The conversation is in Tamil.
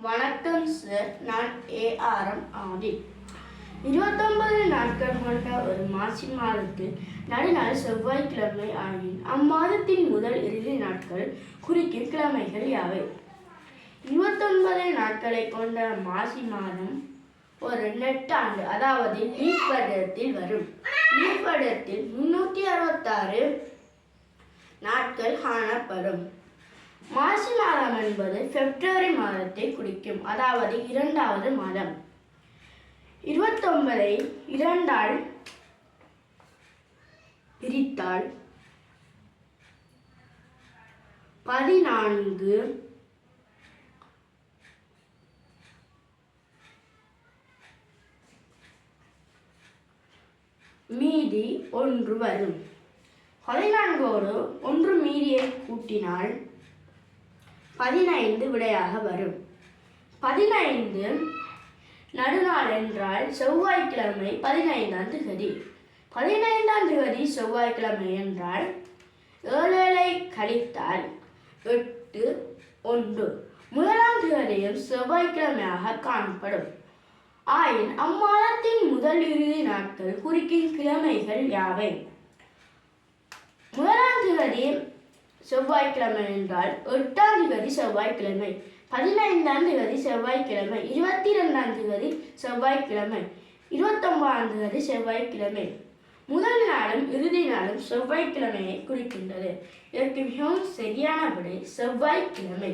வணக்கம் சார், நான் ஏஆர்எம் ஆதில். 29 நாட்கள் கொண்ட ஒரு மாசி மாதத்தில் நடுநாள் செவ்வாய்க்கிழமை ஆகின் அம்மாதத்தின் முதல் இறுதி நாட்கள் குறிக்கும் கிழமைகள் யாவை? 29 நாட்களை கொண்ட மாசி மாதம் ஒரு நெட்டாண்டு, அதாவது லீப் வருடத்தில் வரும். லீப் வருடத்தில் 366 நாட்கள் காணப்படும். மாசி மாதம் என்பது பிப்ரவரி மாதத்தை குறிக்கும், அதாவது 2வது மாதம். 29ஐ 2ஆல் பிரித்தால் 14 மீதி 1 வரும். 14ஓடு 1 மீதியை கூட்டினால் 15 விடையாக வரும். 15 நடுநாள் என்றால் செவ்வாய்க்கிழமை 15ஆம் திகதி. 15ஆம் திகதி செவ்வாய்க்கிழமை என்றால் 7 கழித்தால் 8 1 முதலாம் திகதியும் செவ்வாய்க்கிழமையாக காணப்படும். ஆயின் அம்மாதத்தின் முதல் இறுதி நாட்கள் குறிக்கும் கிழமைகள் யாவை? முதலாம் திகதி செவ்வாய்க்கிழமை என்றால் 8ஆம் திகதி செவ்வாய்க்கிழமை, 15ஆம் திகதி செவ்வாய்க்கிழமை, 22ஆம் திகதி செவ்வாய்க்கிழமை, 29ஆம் திகதி செவ்வாய்க்கிழமை. முதல் நாளும் இறுதி நாளும் செவ்வாய்க்கிழமையை குறிக்கின்றது. இதற்கு மிகவும் சரியான விடை செவ்வாய்க்கிழமை.